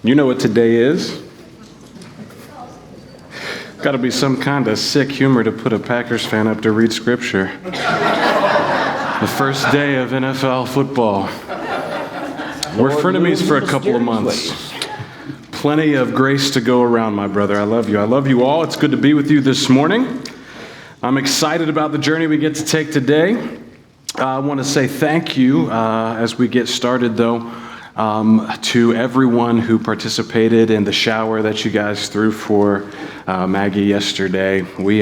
You know what today is? Got to be some kind of sick humor to put a Packers fan up to read scripture. The first day of NFL football. We're frenemies for a couple of months. Plenty of grace to go around, my brother. I love you. I love you all. It's good to be with you this morning. I'm excited about the journey we get to take today. I want to say thank you as we get started, though, to everyone who participated in the shower that you guys threw for Maggie yesterday. We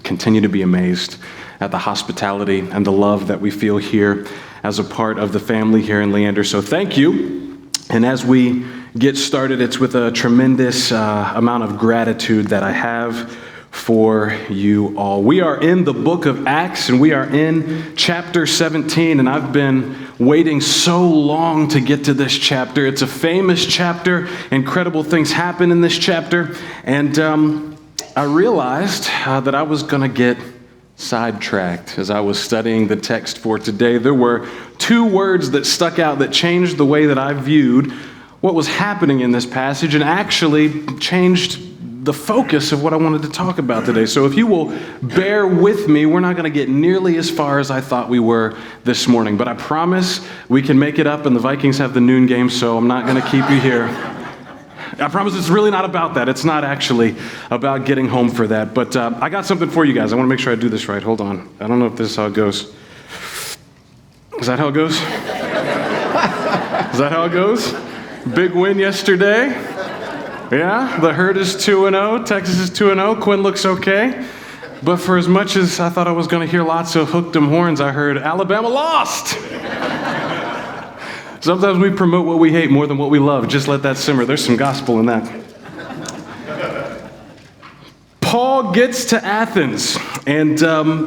continue to be amazed at the hospitality and the love that we feel here as a part of the family here in Leander. So thank you. And as we get started, it's with a tremendous amount of gratitude that I have for you all. We are in the book of Acts, and we are in chapter 17, and I've been waiting so long to get to this chapter. It's a famous chapter. Incredible things happen in this chapter, and I realized that I was going to get sidetracked as I was studying the text for today. There were two words that stuck out that changed the way that I viewed what was happening in this passage and actually changed the focus of what I wanted to talk about today. So if you will bear with me, we're not going to get nearly as far as I thought we were this morning, but I promise we can make it up, and the Vikings have the noon game, so I'm not going to keep you here. I promise it's really not about that. It's not actually about getting home for that, but I got something for you guys. I want to make sure I do this right. Hold on. I don't know if this is how it goes. Is that how it goes? Is that how it goes? Big win yesterday. Yeah, the herd is 2-0, Texas is 2-0, Quinn looks okay. But for as much as I thought I was going to hear lots of hooked 'em horns, I heard Alabama lost. Sometimes we promote what we hate more than what we love. Just let that simmer. There's some gospel in that. Paul gets to Athens, and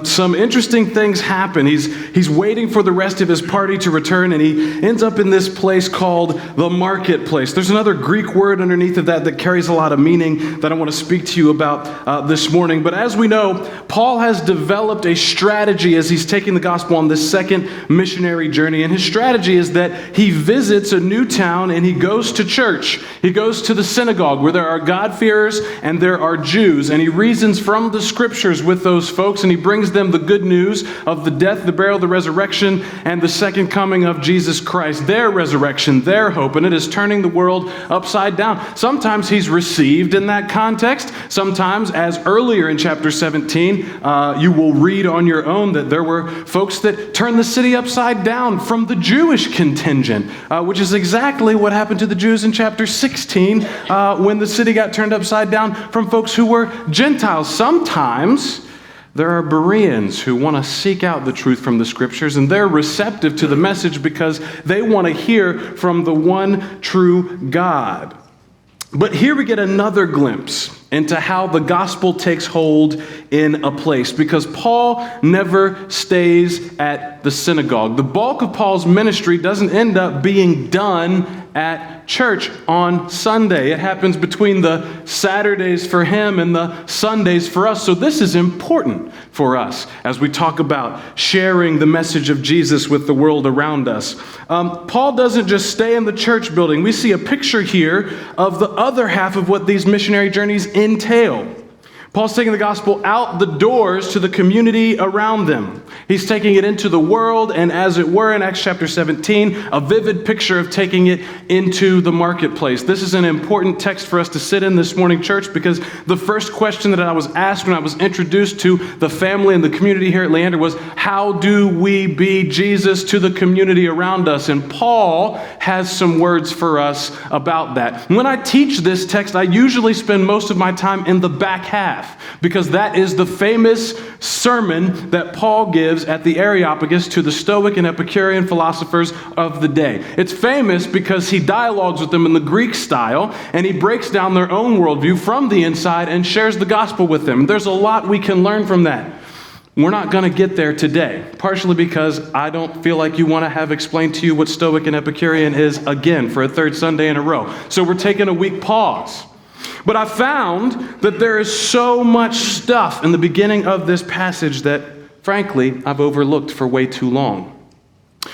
some interesting things happen. He's waiting for the rest of his party to return, and he ends up in this place called the marketplace. There's another Greek word underneath of that carries a lot of meaning that I want to speak to you about this morning. But as we know, Paul has developed a strategy as he's taking the gospel on this second missionary journey, and his strategy is that he visits a new town and he goes to church. He goes to the synagogue where there are God-fearers and there are Jews, and he reasons from the scriptures with those folks, and he brings them the good news of the death, the burial, the resurrection, and the second coming of Jesus Christ, their resurrection, their hope, and it is turning the world upside down. Sometimes he's received in that context. Sometimes, as earlier in chapter 17, you will read on your own that there were folks that turned the city upside down from the Jewish contingent, which is exactly what happened to the Jews in chapter 16 when the city got turned upside down from folks who were Gentiles. Sometimes there are Bereans who want to seek out the truth from the scriptures, and they're receptive to the message because they want to hear from the one true God. But here we get another glimpse into how the gospel takes hold in a place, because Paul never stays at the synagogue. The bulk of Paul's ministry doesn't end up being done at church on Sunday. It happens between the Saturdays for him and the Sundays for us. So this is important for us as we talk about sharing the message of Jesus with the world around us. Paul doesn't just stay in the church building. We see a picture here of the other half of what these missionary journeys entail. Paul's taking the gospel out the doors to the community around them. He's taking it into the world, and as it were in Acts chapter 17, a vivid picture of taking it into the marketplace. This is an important text for us to sit in this morning, church, because the first question that I was asked when I was introduced to the family and the community here at Leander was, how do we be Jesus to the community around us? And Paul has some words for us about that. When I teach this text, I usually spend most of my time in the back half, because that is the famous sermon that Paul gives at the Areopagus to the Stoic and Epicurean philosophers of the day. It's famous because he dialogues with them in the Greek style, and he breaks down their own worldview from the inside and shares the gospel with them. There's a lot we can learn from that. We're not going to get there today, partially because I don't feel like you want to have explained to you what Stoic and Epicurean is again for a third Sunday in a row. So we're taking a week pause. But I found that there is so much stuff in the beginning of this passage that, frankly, I've overlooked for way too long.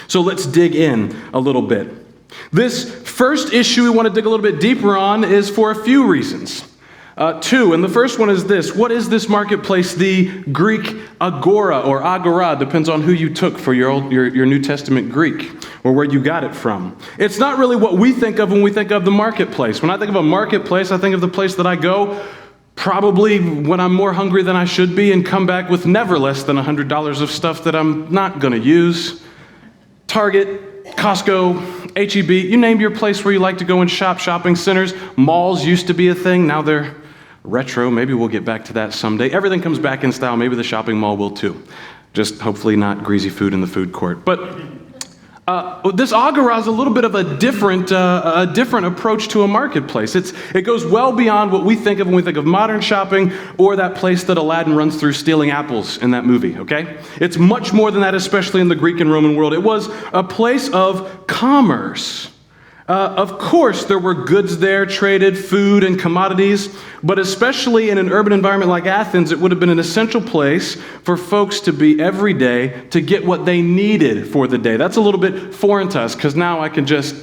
So let's dig in a little bit. This First issue we want to dig a little bit deeper on is for a few reasons. Two, and the first one is this. What is this marketplace? The Greek agora or agora, depends on who you took for your New Testament Greek or where you got it from. It's not really what we think of when we think of the marketplace. When I think of a marketplace, I think of the place that I go probably when I'm more hungry than I should be and come back with never less than $100 of stuff that I'm not going to use. Target, Costco, H-E-B, you name your place where you like to go and shop. Shopping centers, malls used to be a thing. Now they're retro. Maybe we'll get back to that someday. Everything comes back in style. Maybe the shopping mall will too. Just hopefully not greasy food in the food court. But this agora is a little bit of a different approach to a marketplace. It goes well beyond what we think of when we think of modern shopping or that place that Aladdin runs through stealing apples in that movie, okay? It's much more than that, especially in the Greek and Roman world. It was a place of commerce. Of course, there were goods there, traded, food and commodities, but especially in an urban environment like Athens, it would have been an essential place for folks to be every day to get what they needed for the day. That's a little bit foreign to us, because now I can just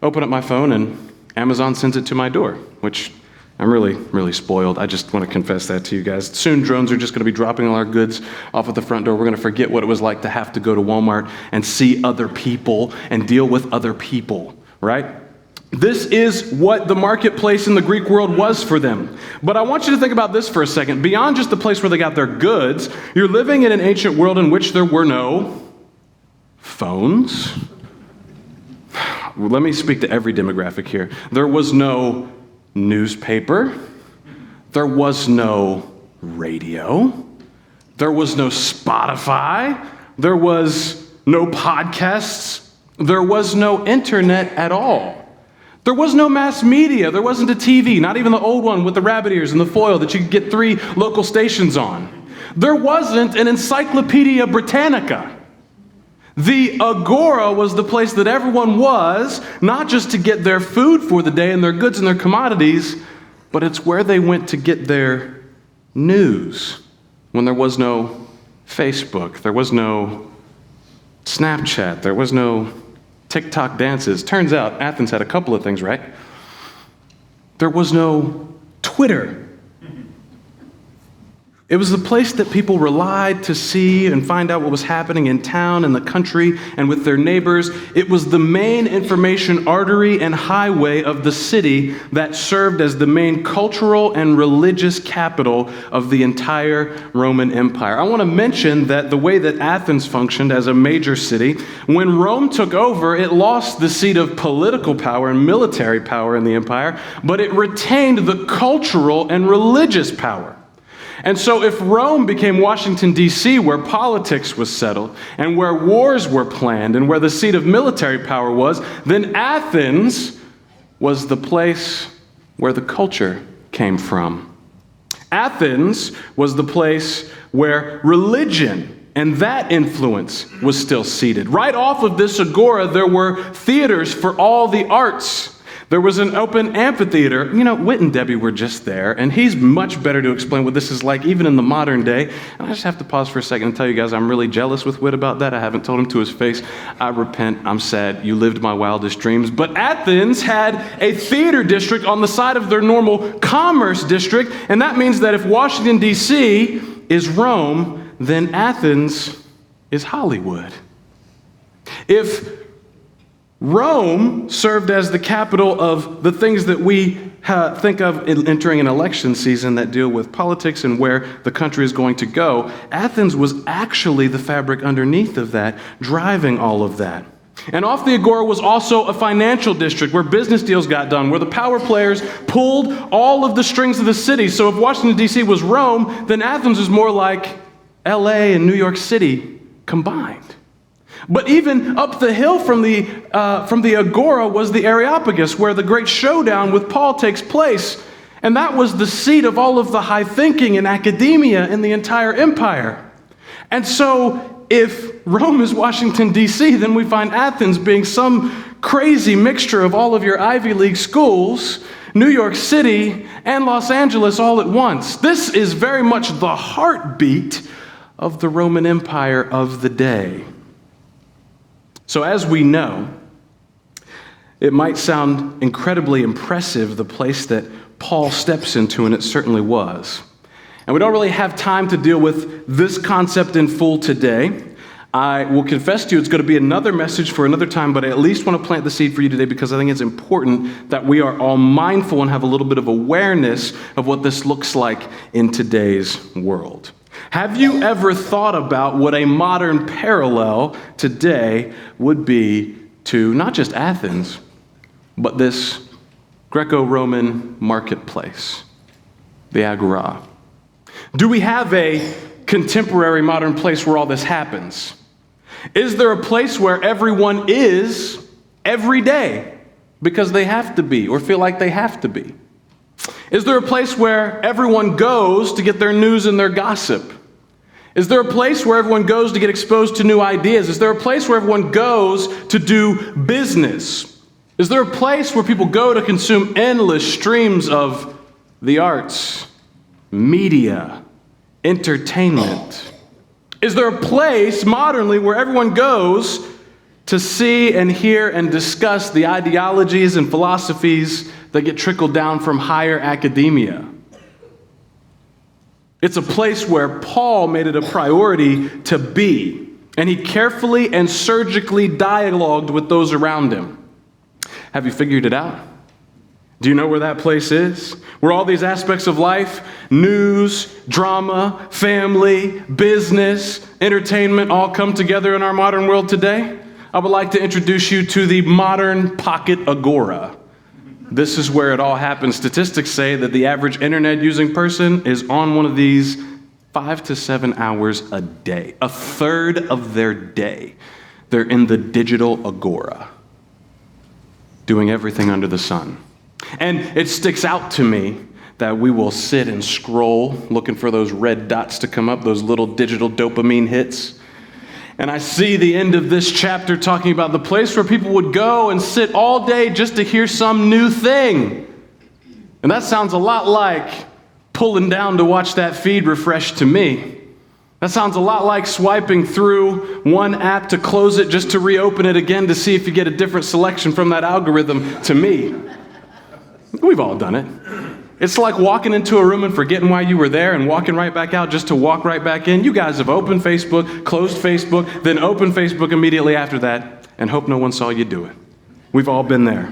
open up my phone and Amazon sends it to my door, which I'm really, really spoiled. I just want to confess that to you guys. Soon drones are just going to be dropping all our goods off at the front door. We're going to forget what it was like to have to go to Walmart and see other people and deal with other people. Right? This is what the marketplace in the Greek world was for them. But I want you to think about this for a second. Beyond just the place where they got their goods, you're living in an ancient world in which there were no phones. Let me speak to every demographic here. There was no newspaper. There was no radio. There was no Spotify. There was no podcasts. There was no internet at all. There was no mass media. There wasn't a TV, not even the old one with the rabbit ears and the foil that you could get 3 local stations on. There wasn't an Encyclopedia Britannica. The agora was the place that everyone was, not just to get their food for the day and their goods and their commodities, but it's where they went to get their news when there was no Facebook, there was no Snapchat, there was no TikTok dances. Turns out Athens had a couple of things right. There was no Twitter. It was the place that people relied to see and find out what was happening in town and the country and with their neighbors. It was the main information artery and highway of the city that served as the main cultural and religious capital of the entire Roman Empire. I want to mention that the way that Athens functioned as a major city, when Rome took over, it lost the seat of political power and military power in the empire, but it retained the cultural and religious power. And so if Rome became Washington, D.C., where politics was settled and where wars were planned and where the seat of military power was, then Athens was the place where the culture came from. Athens was the place where religion and that influence was still seated. Right off of this agora, there were theaters for all the arts. There was an open amphitheater. You know, Whit and Debbie were just there, and he's much better to explain what this is like, even in the modern day. And I just have to pause for a second and tell you guys I'm really jealous with Whit about that. I haven't told him to his face. I repent. I'm sad. You lived my wildest dreams. But Athens had a theater district on the side of their normal commerce district, and that means that if Washington, D.C. is Rome, then Athens is Hollywood. If Rome served as the capital of the things that we think of in entering an election season that deal with politics and where the country is going to go. Athens was actually the fabric underneath of that, driving all of that. And off the agora was also a financial district where business deals got done, where the power players pulled all of the strings of the city. So if Washington, D.C. was Rome, then Athens was more like L.A. and New York City combined. But even up the hill from the agora was the Areopagus, where the great showdown with Paul takes place. And that was the seat of all of the high thinking and academia in the entire empire. And so if Rome is Washington, D.C., then we find Athens being some crazy mixture of all of your Ivy League schools, New York City, and Los Angeles all at once. This is very much the heartbeat of the Roman Empire of the day. So as we know, It might sound incredibly impressive, the place that Paul steps into, and it certainly was. And we don't really have time to deal with this concept in full today. I will confess to you it's going to be another message for another time, but I at least want to plant the seed for you today because I think it's important that we are all mindful and have a little bit of awareness of what this looks like in today's world. Have you ever thought about what a modern parallel today would be to not just Athens, but this Greco-Roman marketplace, the Agora? Do we have a contemporary modern place where all this happens? Is there a place where everyone is every day because they have to be or feel like they have to be? Is there a place where everyone goes to get their news and their gossip? Is there a place where everyone goes to get exposed to new ideas? Is there a place where everyone goes to do business? Is there a place where people go to consume endless streams of the arts, media, entertainment? Is there a place modernly where everyone goes to see and hear and discuss the ideologies and philosophies that get trickled down from higher academia? It's a place where Paul made it a priority to be, and he carefully and surgically dialogued with those around him. Have you figured it out? Do you know where that place is? Where all these aspects of life, news, drama, family, business, entertainment, all come together in our modern world today? I would like to introduce you to the modern pocket agora. This is where it all happens. Statistics say that the average internet-using person is on one of these 5 to 7 hours a day. A third of their day, they're in the digital agora, doing everything under the sun. And it sticks out to me that we will sit and scroll looking for those red dots to come up, those little digital dopamine hits. And I see the end of this chapter talking about the place where people would go and sit all day just to hear some new thing. And that sounds a lot like pulling down to watch that feed refresh to me. That sounds a lot like swiping through one app to close it just to reopen it again to see if you get a different selection from that algorithm to me. We've all done it. It's like walking into a room and forgetting why you were there and walking right back out just to walk right back in. You guys have opened Facebook, closed Facebook, then opened Facebook immediately after that and hope no one saw you do it. We've all been there.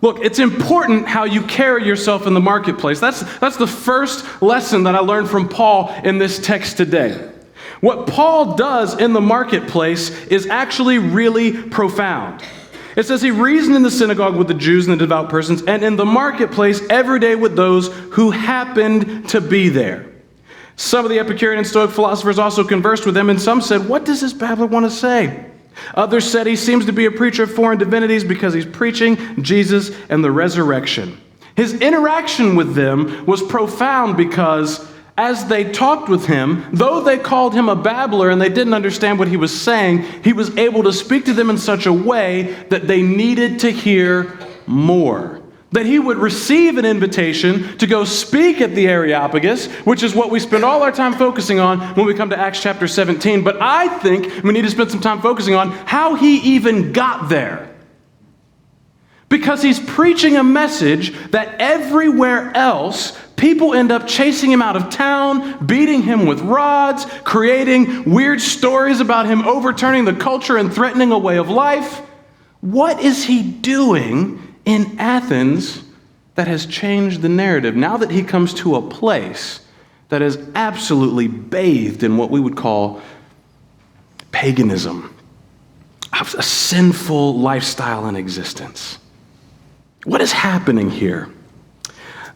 Look, it's important how you carry yourself in the marketplace. That's the first lesson that I learned from Paul in this text today. What Paul does in the marketplace is actually really profound. It says he reasoned in the synagogue with the Jews and the devout persons, and in the marketplace every day with those who happened to be there. Some of the Epicurean and Stoic philosophers also conversed with him, and some said, "What does this babbler want to say?" Others said he seems to be a preacher of foreign divinities because he's preaching Jesus and the resurrection. His interaction with them was profound because as they talked with him, though they called him a babbler and they didn't understand what he was saying, he was able to speak to them in such a way that they needed to hear more. That he would receive an invitation to go speak at the Areopagus, which is what we spend all our time focusing on when we come to Acts chapter 17. But I think we need to spend some time focusing on how he even got there. Because he's preaching a message that everywhere else, people end up chasing him out of town, beating him with rods, creating weird stories about him overturning the culture and threatening a way of life. What is he doing in Athens that has changed the narrative now that he comes to a place that is absolutely bathed in what we would call paganism, a sinful lifestyle and existence? What is happening here?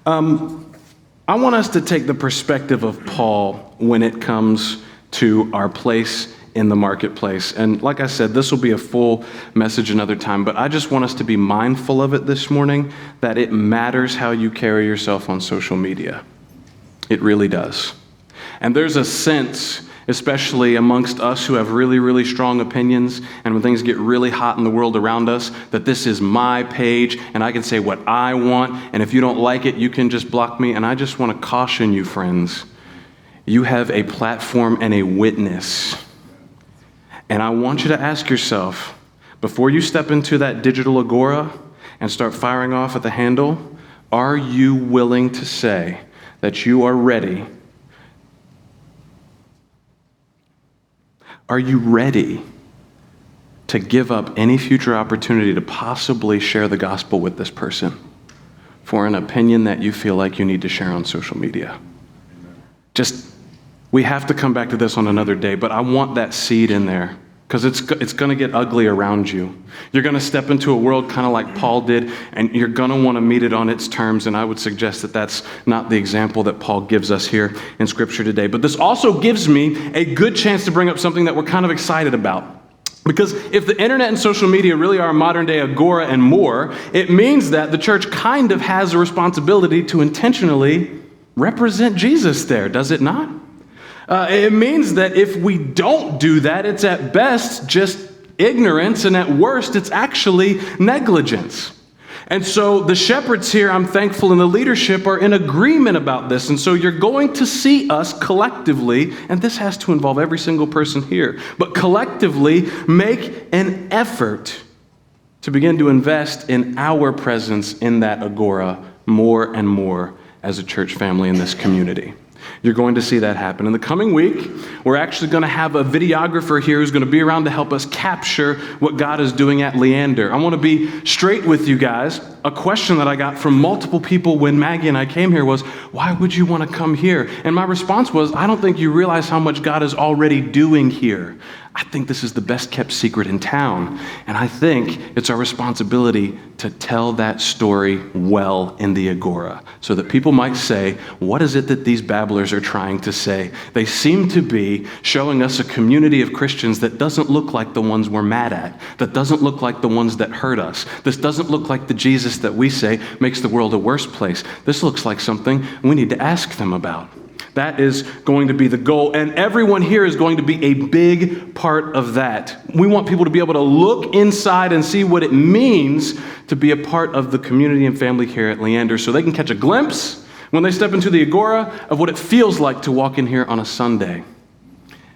I want us to take the perspective of Paul when it comes to our place in the marketplace. And like I said, this will be a full message another time, but I just want us to be mindful of it this morning, that it matters how you carry yourself on social media. It really does. And there's a sense, especially amongst us who have really, really strong opinions, and when things get really hot in the world around us, that this is my page, and I can say what I want, and if you don't like it, you can just block me. And I just want to caution you, friends, you have a platform and a witness. And I want you to ask yourself, Before you step into that digital agora and start firing off at the handle, are you willing to say that you are ready? Are you ready to give up any future opportunity to possibly share the gospel with this person for an opinion that you feel like you need to share on social media? We have to come back to this on another day, but I want that seed in there because it's going to get ugly around you. You're going to step into a world kind of like Paul did, and you're going to want to meet it on its terms, and I would suggest that that's not the example that Paul gives us here in Scripture today. But this also gives me a good chance to bring up something that we're kind of excited about. Because if the internet and social media really are modern day agora and more, it means that the church kind of has a responsibility to intentionally represent Jesus there, does it not? It means that if we don't do that, it's at best just ignorance, and at worst, it's actually negligence. And so the shepherds here, I'm thankful, and the leadership are in agreement about this. And so you're going to see us collectively, and this has to involve every single person here, but collectively make an effort to begin to invest in our presence in that agora more and more as a church family in this community. You're going to see that happen. In the coming week, we're actually going to have a videographer here who's going to be around to help us capture what God is doing at Leander. I want to be straight with you guys. A question that I got from multiple people when Maggie and I came here was, why would you want to come here? And my response was, I don't think you realize how much God is already doing here. I think this is the best kept secret in town. And I think it's our responsibility to tell that story well in the agora so that people might say, what is it that these babblers are trying to say? They seem to be showing us a community of Christians that doesn't look like the ones we're mad at, that doesn't look like the ones that hurt us. This doesn't look like the Jesus that we say makes the world a worse place. This looks like something we need to ask them about. That is going to be the goal, and everyone here is going to be a big part of that. We want people to be able to look inside and see what it means to be a part of the community and family here at Leander so they can catch a glimpse when they step into the agora of what it feels like to walk in here on a Sunday.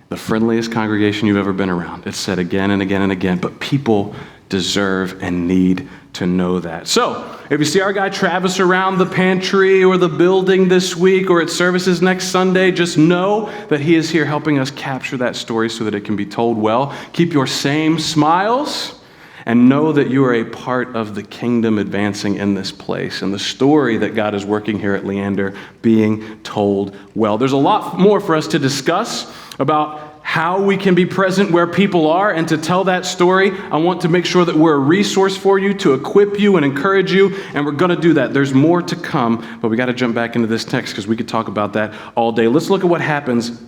The friendliest congregation you've ever been around. It's said again and again and again, but people deserve and need to know that. So, if you see our guy Travis around the pantry or the building this week or at services next Sunday, just know that he is here helping us capture that story so that it can be told well. Keep your same smiles and know that you are a part of the kingdom advancing in this place and the story that God is working here at Leander being told well. There's a lot more for us to discuss about how we can be present where people are and to tell that story. I want to make sure that we're a resource for you, to equip you and encourage you, and we're going to do that. There's more to come, but we got to jump back into this text because we could talk about that all day. Let's look at what happens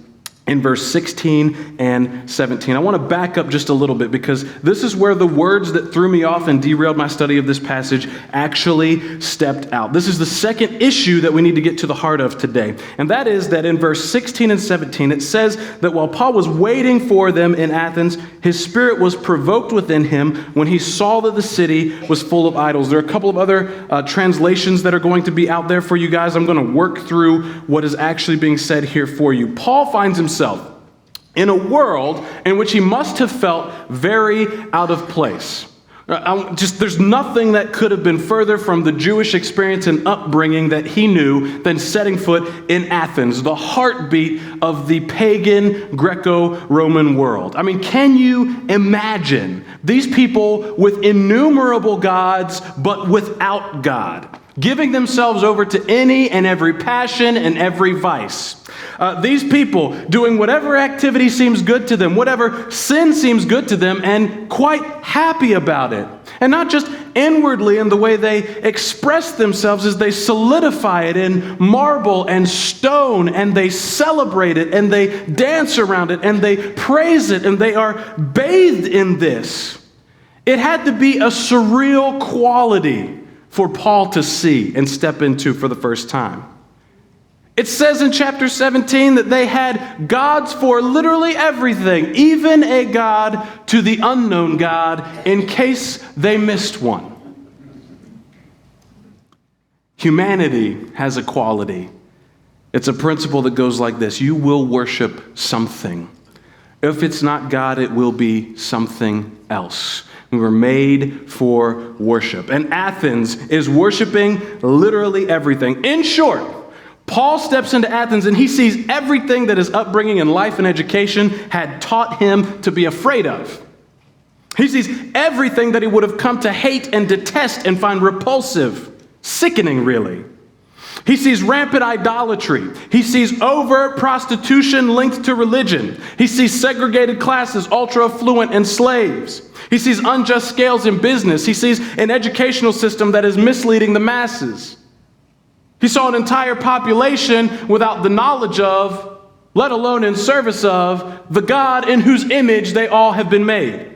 in verse 16 and 17. I want to back up just a little bit because this is where the words that threw me off and derailed my study of this passage actually stepped out. This is the second issue that we need to get to the heart of today. And that is that in verse 16 and 17, it says that while Paul was waiting for them in Athens, his spirit was provoked within him when he saw that the city was full of idols. There are a couple of other translations that are going to be out there for you guys. I'm going to work through what is actually being said here for you. Paul finds himself in a world in which he must have felt very out of place. There's nothing that could have been further from the Jewish experience and upbringing that he knew than setting foot in Athens, the heartbeat of the pagan Greco-Roman world. I mean, can you imagine these people with innumerable gods but without God, giving themselves over to any and every passion and every vice? These people doing whatever activity seems good to them, whatever sin seems good to them, and quite happy about it. And not just inwardly in the way they express themselves as they solidify it in marble and stone, and they celebrate it, and they dance around it, and they praise it, and they are bathed in this. It had to be a surreal quality for Paul to see and step into for the first time. It says in chapter 17 that they had gods for literally everything, even a god to the unknown God in case they missed one. Humanity has a quality. It's a principle that goes like this: you will worship something. If it's not God, it will be something else. We were made for worship. And Athens is worshiping literally everything. In short, Paul steps into Athens and he sees everything that his upbringing and life and education had taught him to be afraid of. He sees everything that he would have come to hate and detest and find repulsive, sickening really. He sees rampant idolatry. He sees overt prostitution linked to religion. He sees segregated classes, ultra-affluent, and slaves. He sees unjust scales in business. He sees an educational system that is misleading the masses. He saw an entire population without the knowledge of, let alone in service of, the God in whose image they all have been made.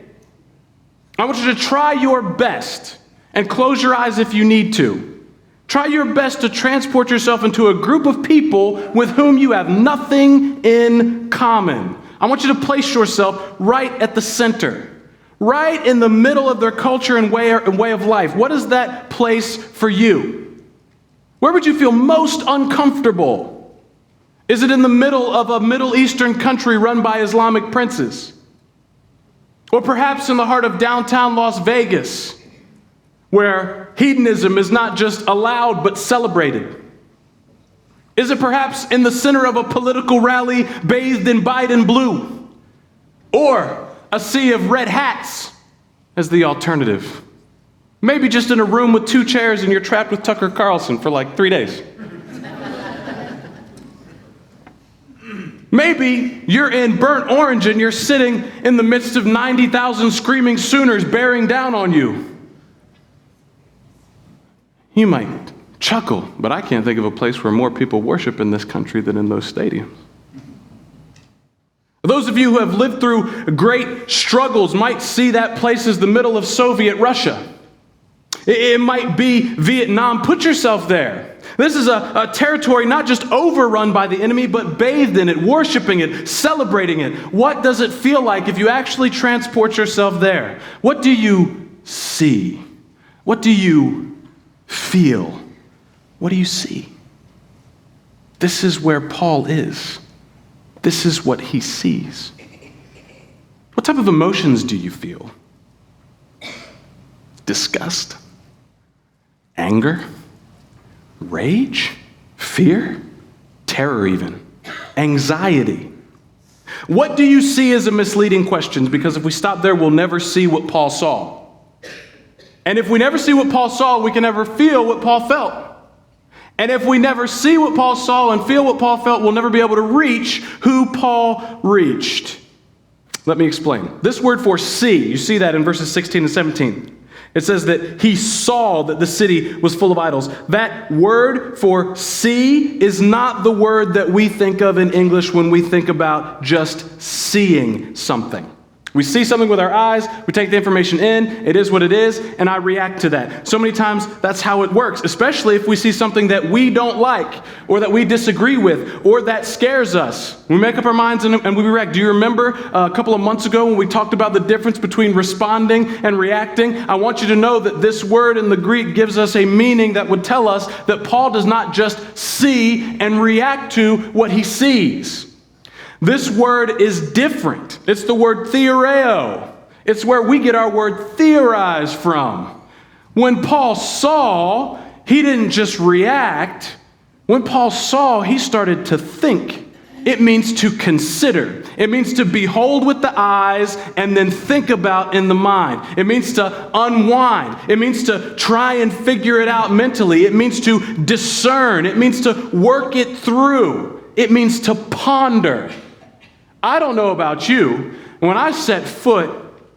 I want you to try your best, and close your eyes if you need to. Try your best to transport yourself into a group of people with whom you have nothing in common. I want you to place yourself right at the center, right in the middle of their culture and way of life. What is that place for you? Where would you feel most uncomfortable? Is it in the middle of a Middle Eastern country run by Islamic princes? Or perhaps in the heart of downtown Las Vegas, where hedonism is not just allowed but celebrated? Is it perhaps in the center of a political rally bathed in Biden blue? Or a sea of red hats as the alternative? Maybe just in a room with 2 chairs and you're trapped with Tucker Carlson for like 3 days. Maybe you're in burnt orange and you're sitting in the midst of 90,000 screaming Sooners bearing down on you. You might chuckle, but I can't think of a place where more people worship in this country than in those stadiums. Those of you who have lived through great struggles might see that place as the middle of Soviet Russia. It might be Vietnam. Put yourself there. This is a territory not just overrun by the enemy, but bathed in it, worshiping it, celebrating it. What does it feel like if you actually transport yourself there? What do you see? What do you feel? What do you see? This is where Paul is. This is what he sees. What type of emotions do you feel? Disgust? Anger? Rage? Fear? Terror even? Anxiety? What do you see as a misleading question? Because if we stop there, we'll never see what Paul saw. And if we never see what Paul saw, we can never feel what Paul felt. And if we never see what Paul saw and feel what Paul felt, we'll never be able to reach who Paul reached. Let me explain. This word for see, you see that in verses 16 and 17. It says that he saw that the city was full of idols. That word for see is not the word that we think of in English when we think about just seeing something. We see something with our eyes, we take the information in, it is what it is, and I react to that. So many times that's how it works, especially if we see something that we don't like, or that we disagree with, or that scares us. We make up our minds and we react. Do you remember a couple of months ago when we talked about the difference between responding and reacting? I want you to know that this word in the Greek gives us a meaning that would tell us that Paul does not just see and react to what he sees. This word is different. It's the word theoreo. It's where we get our word theorize from. When Paul saw, he didn't just react. When Paul saw, he started to think. It means to consider. It means to behold with the eyes and then think about in the mind. It means to unwind. It means to try and figure it out mentally. It means to discern. It means to work it through. It means to ponder. I don't know about you. When I set foot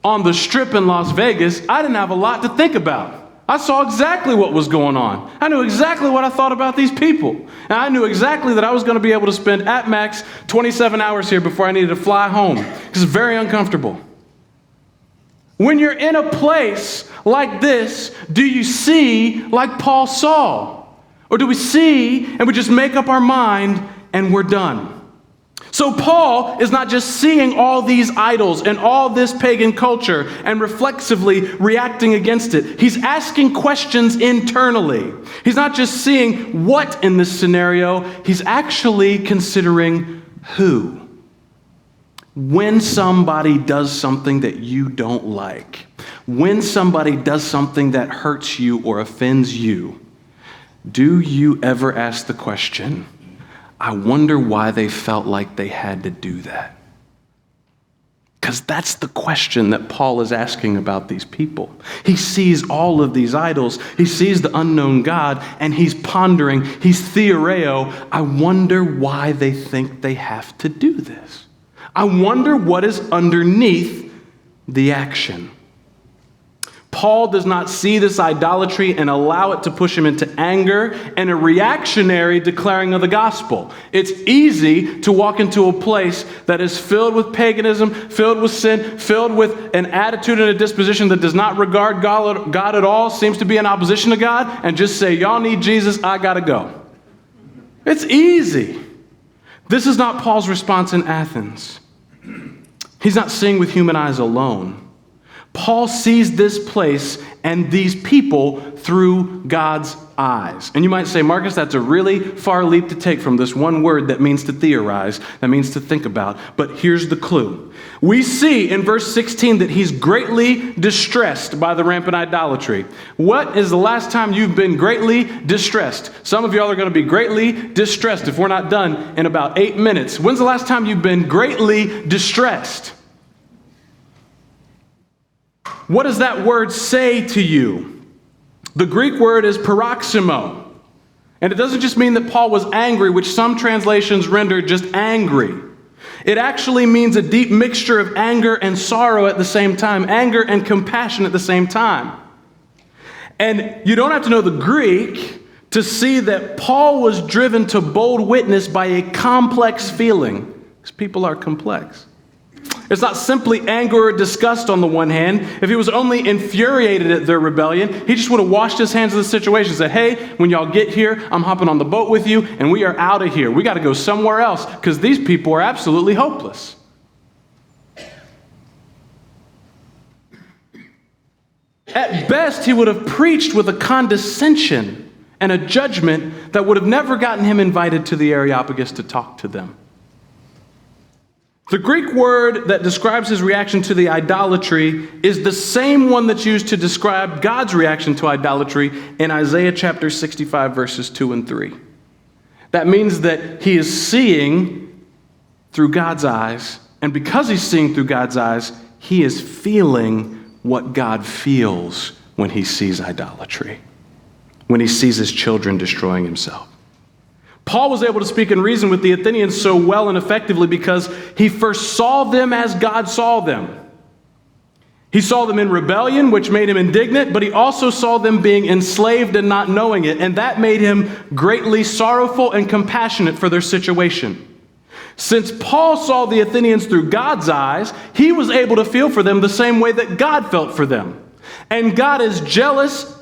on the Strip in Las Vegas, I didn't have a lot to think about. I saw exactly what was going on. I knew exactly what I thought about these people. And I knew exactly that I was going to be able to spend at max 27 hours here before I needed to fly home. Because it's very uncomfortable. When you're in a place like this, do you see like Paul saw? Or do we see and we just make up our mind and we're done? So Paul is not just seeing all these idols and all this pagan culture and reflexively reacting against it. He's asking questions internally. He's not just seeing what in this scenario, he's actually considering who. when somebody does something that you don't like, when somebody does something that hurts you or offends you, do you ever ask the question, I wonder why they felt like they had to do that? Because that's the question that Paul is asking about these people. He sees all of these idols. He sees the unknown God, and he's pondering, he's theoreo, I wonder why they think they have to do this. I wonder what is underneath the action. Paul does not see this idolatry and allow it to push him into anger and a reactionary declaring of the gospel. It's easy to walk into a place that is filled with paganism, filled with sin, filled with an attitude and a disposition that does not regard God at all, seems to be in opposition to God, and just say, y'all need Jesus, I gotta go. It's easy. This is not Paul's response in Athens. He's not seeing with human eyes alone. Paul sees this place and these people through God's eyes. And you might say, Marcus, that's a really far leap to take from this one word that means to theorize, that means to think about. But here's the clue. We see in verse 16 that he's greatly distressed by the rampant idolatry. What is the last time you've been greatly distressed? Some of y'all are going to be greatly distressed if we're not done in about 8 minutes. When's the last time you've been greatly distressed? What does that word say to you? The Greek word is paroxysmo. And it doesn't just mean that Paul was angry, which some translations render just angry. It actually means a deep mixture of anger and sorrow at the same time, anger and compassion at the same time. And you don't have to know the Greek to see that Paul was driven to bold witness by a complex feeling, because people are complex. It's not simply anger or disgust on the one hand. If he was only infuriated at their rebellion, he just would have washed his hands of the situation and said, hey, when y'all get here, I'm hopping on the boat with you, and we are out of here. We got to go somewhere else because these people are absolutely hopeless. At best, he would have preached with a condescension and a judgment that would have never gotten him invited to the Areopagus to talk to them. The Greek word that describes his reaction to the idolatry is the same one that's used to describe God's reaction to idolatry in Isaiah chapter 65, verses 2 and 3. That means that he is seeing through God's eyes, and because he's seeing through God's eyes, he is feeling what God feels when he sees idolatry, when he sees his children destroying himself. Paul was able to speak and reason with the Athenians so well and effectively because he first saw them as God saw them. He saw them in rebellion, which made him indignant, but he also saw them being enslaved and not knowing it, and that made him greatly sorrowful and compassionate for their situation. Since Paul saw the Athenians through God's eyes, he was able to feel for them the same way that God felt for them. And God is jealous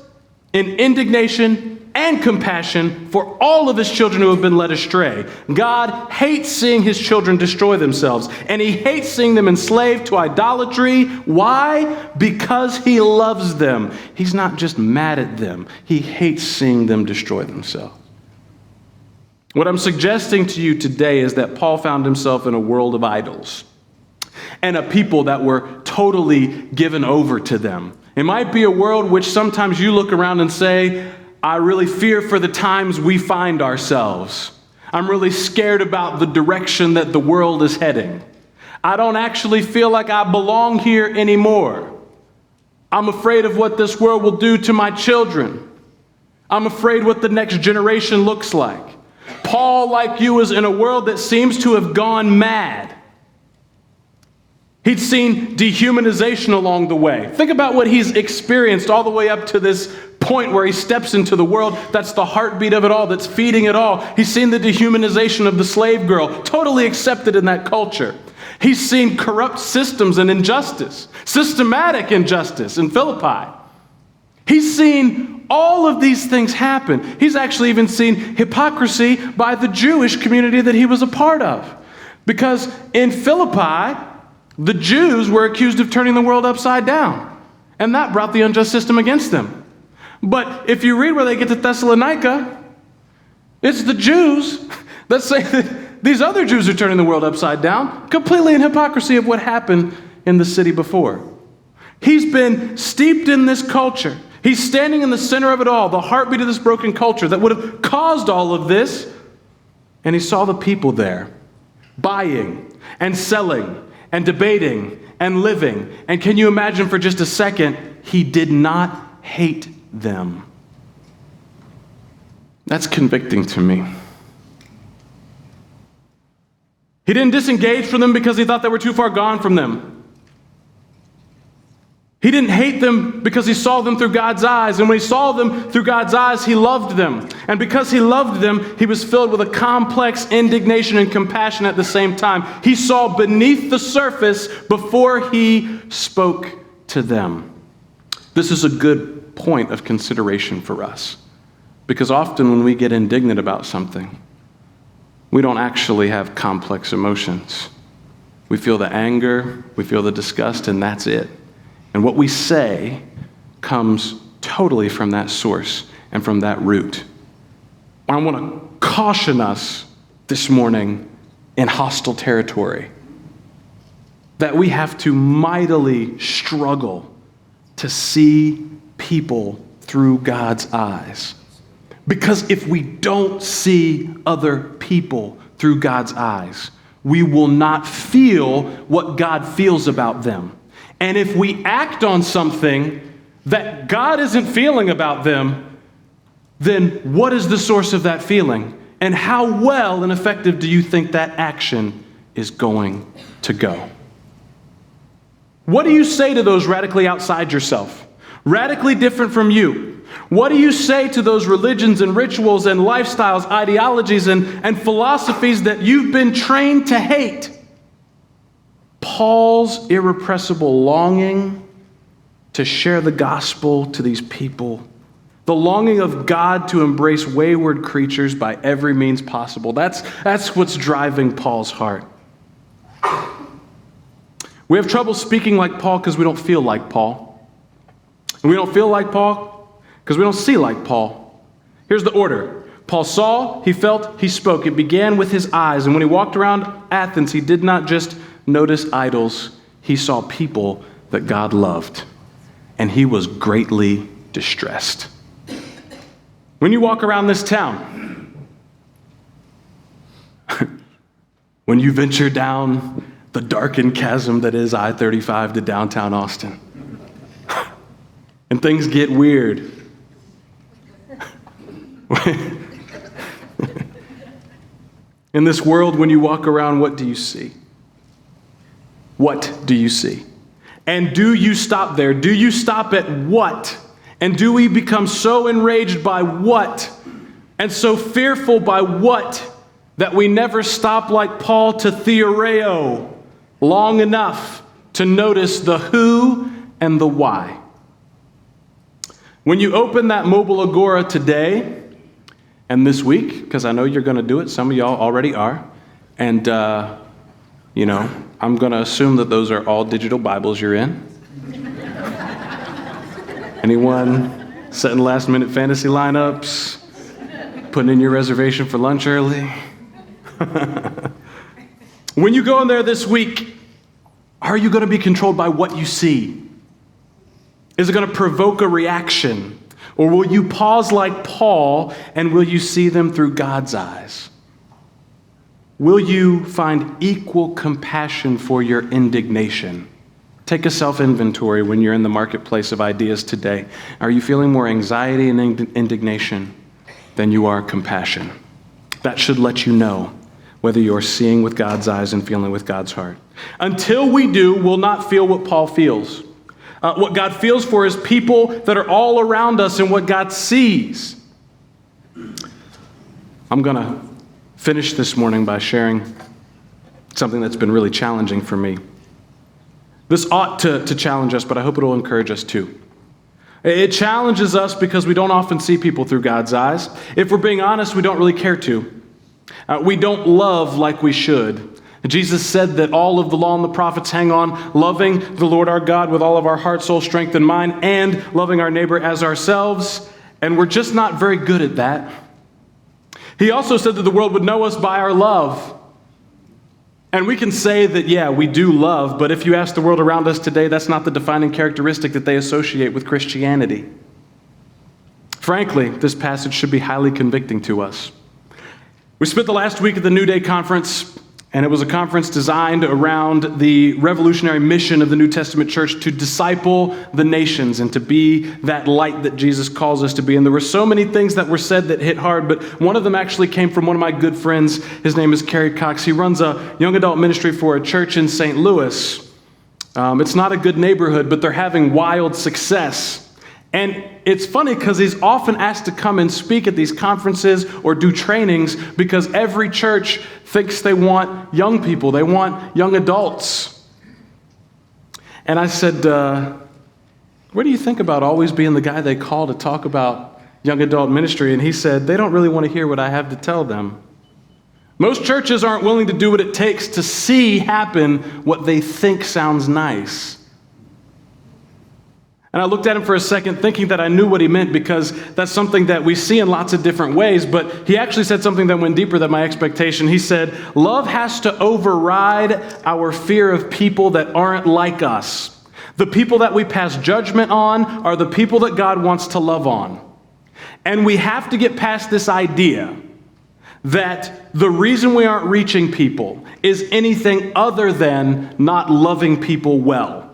in indignation and compassion for all of his children who have been led astray. God hates seeing his children destroy themselves, and he hates seeing them enslaved to idolatry. Why? Because he loves them. He's not just mad at them. He hates seeing them destroy themselves. What I'm suggesting to you today is that Paul found himself in a world of idols and a people that were totally given over to them. It might be a world which sometimes you look around and say, I really fear for the times we find ourselves. I'm really scared about the direction that the world is heading. I don't actually feel like I belong here anymore. I'm afraid of what this world will do to my children. I'm afraid what the next generation looks like. Paul, like you, is in a world that seems to have gone mad. He'd seen dehumanization along the way. Think about what he's experienced all the way up to this point where he steps into the world that's the heartbeat of it all, that's feeding it all. He's seen the dehumanization of the slave girl, totally accepted in that culture. He's seen corrupt systems and injustice, systematic injustice in Philippi. He's seen all of these things happen. He's actually even seen hypocrisy by the Jewish community that he was a part of. Because in Philippi, the Jews were accused of turning the world upside down, and that brought the unjust system against them. But if you read where they get to Thessalonica, it's the Jews that say these other Jews are turning the world upside down, completely in hypocrisy of what happened in the city before. He's been steeped in this culture. He's standing in the center of it all, the heartbeat of this broken culture that would have caused all of this. And he saw the people there, buying and selling and debating and living. And can you imagine for just a second, he did not hate them. That's convicting to me. He didn't disengage from them because he thought they were too far gone from them. He didn't hate them because he saw them through God's eyes. And when he saw them through God's eyes, he loved them. And because he loved them, he was filled with a complex indignation and compassion at the same time. He saw beneath the surface before he spoke to them. This is a good point of consideration for us. Because often when we get indignant about something, we don't actually have complex emotions. We feel the anger, we feel the disgust, and that's it. And what we say comes totally from that source and from that root. I want to caution us this morning in hostile territory that we have to mightily struggle to see people through God's eyes. Because if we don't see other people through God's eyes, we will not feel what God feels about them. And if we act on something that God isn't feeling about them, then what is the source of that feeling? And how well and effective do you think that action is going to go? What do you say to those radically outside yourself? Radically different from you? What do you say to those religions and rituals and lifestyles, ideologies and philosophies that you've been trained to hate? Paul's irrepressible longing to share the gospel to these people, the longing of God to embrace wayward creatures by every means possible, that's what's driving Paul's heart. We have trouble speaking like Paul because we don't feel like Paul. And we don't feel like Paul because we don't see like Paul. Here's the order. Paul saw, he felt, he spoke. It began with his eyes. And when he walked around Athens, he did not just notice idols. He saw people that God loved. And he was greatly distressed. When you walk around this town, when you venture down the darkened chasm that is I-35 to downtown Austin, and things get weird. In this world, when you walk around, what do you see? What do you see? And do you stop there? Do you stop at what? And do we become so enraged by what? And so fearful by what? That we never stop like Paul to theoreo long enough to notice the who and the why. When you open that mobile agora today and this week, because I know you're going to do it, some of y'all already are, and I'm going to assume that those are all digital Bibles you're in. Anyone setting last-minute fantasy lineups, putting in your reservation for lunch early? When you go in there this week, are you going to be controlled by what you see? Is it going to provoke a reaction? Or will you pause like Paul and will you see them through God's eyes? Will you find equal compassion for your indignation? Take a self-inventory when you're in the marketplace of ideas today. Are you feeling more anxiety and indignation than you are compassion? That should let you know whether you're seeing with God's eyes and feeling with God's heart. Until we do, we'll not feel what Paul feels. What God feels for is people that are all around us and what God sees. I'm going to finish this morning by sharing something that's been really challenging for me. This ought to challenge us, but I hope it will encourage us too. It challenges us because we don't often see people through God's eyes. If we're being honest, we don't really care to. We don't love like we should. Jesus said that all of the law and the prophets hang on loving the Lord our God with all of our heart, soul, strength, and mind, and loving our neighbor as ourselves, and we're just not very good at that. He also said that the world would know us by our love, And we can say that, yeah, we do love, but if you ask the world around us today, that's not the defining characteristic that they associate with Christianity. Frankly, this passage should be highly convicting to us. We spent the last week at the New Day Conference, and it was a conference designed around the revolutionary mission of the New Testament church to disciple the nations and to be that light that Jesus calls us to be. And there were so many things that were said that hit hard, but one of them actually came from one of my good friends. His name is Kerry Cox. He runs a young adult ministry for a church in St. Louis. It's not a good neighborhood, but they're having wild success. And it's funny because he's often asked to come and speak at these conferences or do trainings because every church thinks they want young people. They want young adults. And I said, what do you think about always being the guy they call to talk about young adult ministry? And he said, they don't really want to hear what I have to tell them. Most churches aren't willing to do what it takes to see happen what they think sounds nice. And I looked at him for a second thinking that I knew what he meant because that's something that we see in lots of different ways, but he actually said something that went deeper than my expectation. He said, love has to override our fear of people that aren't like us. The people that we pass judgment on are the people that God wants to love on. And we have to get past this idea that the reason we aren't reaching people is anything other than not loving people well.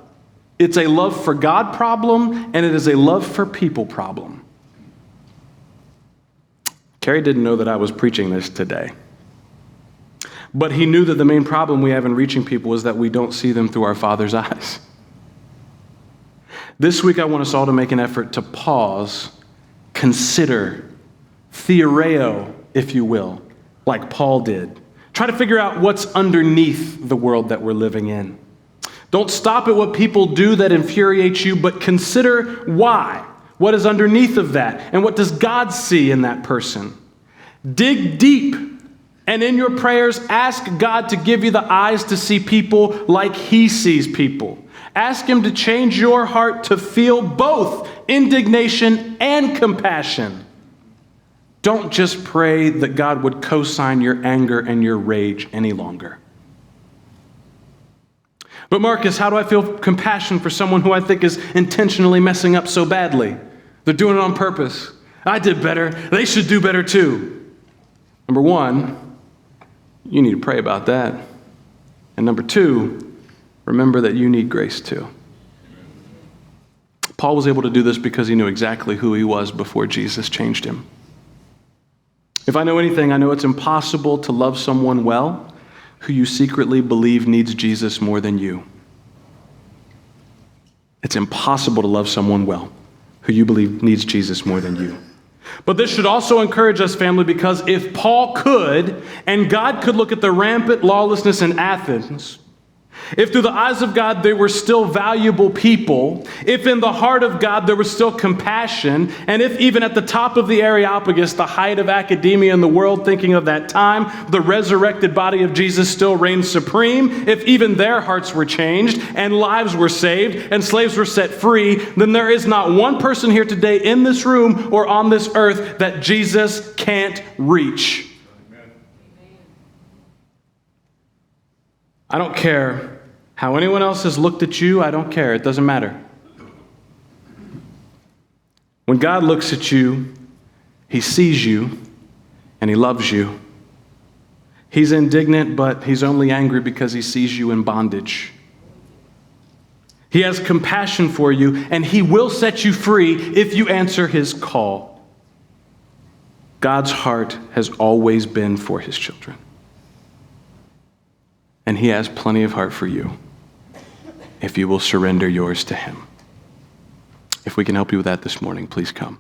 It's a love for God problem, and it is a love for people problem. Kerry didn't know that I was preaching this today. But he knew that the main problem we have in reaching people is that we don't see them through our Father's eyes. This week, I want us all to make an effort to pause, consider, theoreo, if you will, like Paul did. Try to figure out what's underneath the world that we're living in. Don't stop at what people do that infuriates you, but consider why. What is underneath of that? And what does God see in that person? Dig deep, and in your prayers, ask God to give you the eyes to see people like He sees people. Ask Him to change your heart to feel both indignation and compassion. Don't just pray that God would co-sign your anger and your rage any longer. But Marcus, how do I feel compassion for someone who I think is intentionally messing up so badly? They're doing it on purpose. I did better. They should do better too. Number one, you need to pray about that. And number two, remember that you need grace too. Paul was able to do this because he knew exactly who he was before Jesus changed him. If I know anything, I know it's impossible to love someone well who you secretly believe needs Jesus more than you. It's impossible to love someone well who you believe needs Jesus more than you. But this should also encourage us, family, because if Paul could, and God could look at the rampant lawlessness in Athens, if through the eyes of God they were still valuable people, if in the heart of God there was still compassion, and if even at the top of the Areopagus, the height of academia in the world thinking of that time, the resurrected body of Jesus still reigned supreme, if even their hearts were changed, and lives were saved, and slaves were set free, then there is not one person here today in this room or on this earth that Jesus can't reach. I don't care how anyone else has looked at you. I don't care. It doesn't matter. When God looks at you, He sees you and He loves you. He's indignant, but He's only angry because He sees you in bondage. He has compassion for you, and He will set you free if you answer His call. God's heart has always been for His children. And He has plenty of heart for you if you will surrender yours to Him. If we can help you with that this morning, please come.